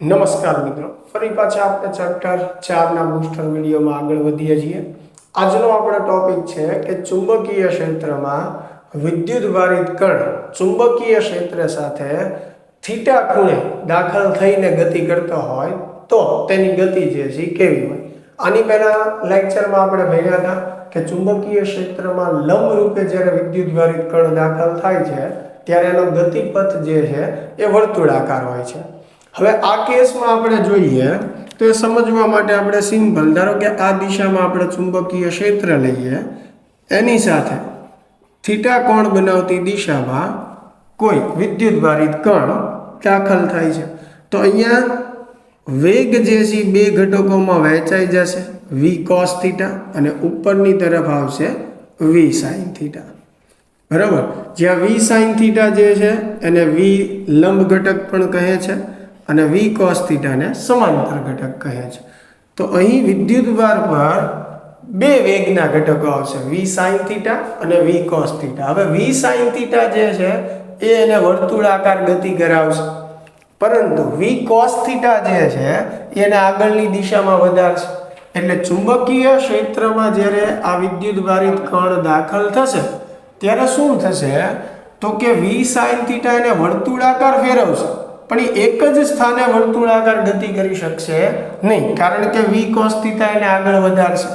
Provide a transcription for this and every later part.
નમસ્કાર મિત્રો, ફરી પાછા આપણે ચેપ્ટર 4ના બૂસ્ટર વિડીયોમાં આગળ વધીએ છીએ। આજનો આપણો ટોપિક છે કે ચુંબકીય ક્ષેત્રમાં વિદ્યુતભારિત કણ ચુંબકીય ક્ષેત્ર સાથે થીટા ખૂણે દાખલ થઈને ગતિ કરતો હોય તો તેની ગતિ જે છે કેવી હોય। આની પહેલા લેક્ચરમાં આપણે ભણ્યા હતા કે ચુંબકીય ક્ષેત્રમાં લંબ રૂપે જ્યારે વિદ્યુતભારિત કણ દાખલ થાય છે ત્યારે એનો ગતિપથ જે છે એ વર્તુળાકાર હોય છે। હવે આ કેસમાં આપણે જોઈએ તો એ સમજવા માટે આપણે સિમ્પલ ધારો કે આ દિશામાં આપણે ચુંબકીય ક્ષેત્ર લઈએ, એની સાથે થીટા કોણ બનાવતી દિશામાં કોઈ વિદ્યુતભારિત કણ દાખલ થાય છે તો અહીંયા વેગ જે છે બે ઘટકોમાં વહેંચાઈ જશે, v cos થીટા અને ઉપરની તરફ આવશે v sin થીટા, બરાબર। જ્યાં v sin થીટા જે છે એને v લંબ ઘટક પણ કહે છે અને v cos થીટાને સમાંતર ઘટક કહે છે। તો અહીં વિદ્યુતભાર પર બે વેગના ઘટકો આવશે, v sin થીટા અને v cos થીટા। હવે v sin થીટા જે છે એ એને વર્તુળાકાર ગતિ કરાવશે, પરંતુ v cos થીટા જે છે એને આગળની દિશામાં વધારશે। એટલે ચુંબકીય ક્ષેત્રમાં જ્યારે આ વિદ્યુતભારિત કણ દાખલ થશે ત્યારે શું થશે તો કે v sin થીટા એને વર્તુળાકાર ફેરવશે, પણ એ એક જ સ્થાને વર્તુળાકાર ગતિ કરી શકશે નહીં, કારણ કે v cos થીટા એને આગળ વધારશે।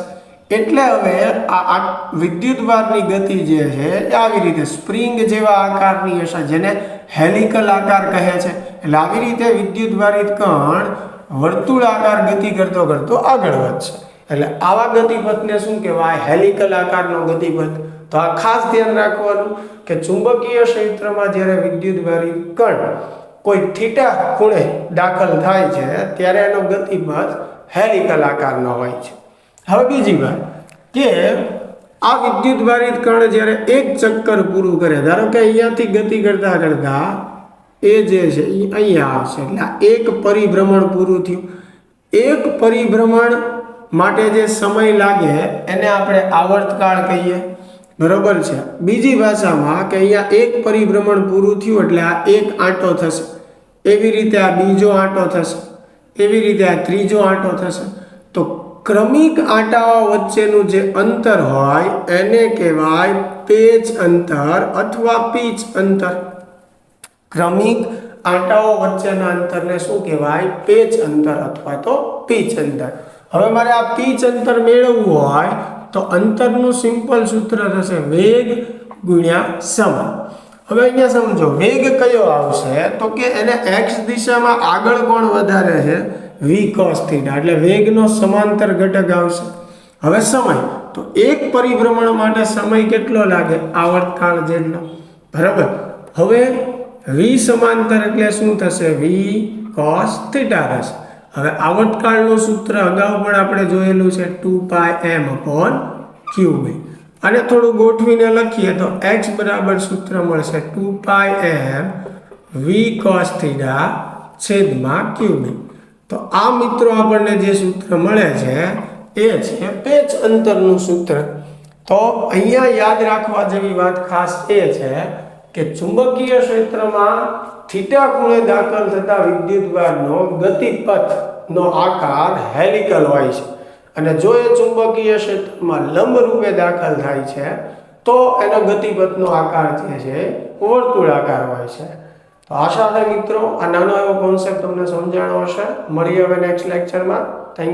એટલે હવે આ વિદ્યુતભારની ગતિ જે છે એ આવી રીતે સ્પ્રિંગ જેવા આકારની હશે, જેને હેલિકલ આકાર કહે છે। એટલે આવી રીતે વિદ્યુતભારિત કણ વર્તુળાકાર ગતિ કરતો કરતો આગળ વધશે। એટલે આવા ગતિપથને શું કહેવાય? હેલિકલ આકારનો ગતિપથ। તો આ ખાસ ધ્યાન રાખવાનું કે ચુંબકીય ક્ષેત્રમાં જ્યારે વિદ્યુતભારિત કણ કોઈ થીટા ખૂણે દાખલ થાય છે ત્યારે એનો ગતિપથ હેલિકલ આકારનો હોય છે। હવે બીજી વાત કે આ વિદ્યુતભારિત કણ જ્યારે એક ચક્કર પૂરું કરે, ધારો કે અહીંયાથી ગતિ કરતા કરતા એ જે છે એ અહીંયા આવશે, એટલે એક પરિભ્રમણ પૂરું થયું। એક પરિભ્રમણ માટે જે સમય લાગે એને આપણે આવર્તકાળ કહીએ, બરોબર છે। બીજી ભાષામાં કે અહીંયા એક પરિભ્રમણ પૂરું થયું એટલે આ એક આંટો થશે, એવી રીતે આ બીજો આંટો થશે, એવી રીતે આ ત્રીજો આંટો થશે। તો ક્રમિક આંટાઓ વચ્ચેનું જે અંતર હોય એને કહેવાય પેચ અંતર અથવા પીચ અંતર। ક્રમિક આંટાઓ વચ્ચેના અંતરને શું કહેવાય? પેચ અંતર અથવા તો પીચ અંતર। હવે મારે આ પીચ અંતર મેળવવું હોય તો અંતરનું સિમ્પલ સૂત્ર થશે વેગ ગુણ્યા સમય। હવે અહીંયા સમજો વેગ કયો આવશે તો કે એને x દિશામાં આગળ કોણ વધારે છે? v cos થીટા, એટલે વેગનો સમાંતર ઘટક આવશે। હવે સમય તો એક પરિભ્રમણ માટે સમય કેટલો લાગે? આવર્તકાળ જેટલો, બરાબર। હવે v સમાંતર એટલે શું થશે? v cos થીટા થશે। હવે આવર્તકાળનું સૂત્ર અગાઉ પણ આપણે જોયેલું છે 2πm/q। અને થોડું ગોઠવીને લખીએ તો x બરાબર સૂત્ર મળશે 2πm v cos થીટા છેદમાં q। તો આ મિત્રો આપણને જે સૂત્ર મળે છે એ છે પેચ અંતરનું સૂત્ર। તો અહીંયા યાદ રાખવા જેવી વાત ખાસ એ છે કે ચુંબકીય ક્ષેત્રમાં થીટા ખૂણે દાખલ થતા વિદ્યુતભારનો ગતિપથનો આકાર હેલિકલ હોય છે, અને જો એ ચુંબકીય ક્ષેત્રમાં લંબ રૂપે દાખલ થાય છે તો એનો ગતિપથનો આકાર જે છે વર્તુળાકાર હોય છે। તો આશા છે મિત્રો આ નાનો એવો કોન્સેપ્ટ તમને સમજાણો હશે। મળીએ હવે નેક્સ્ટ લેક્ચરમાં। Thank you.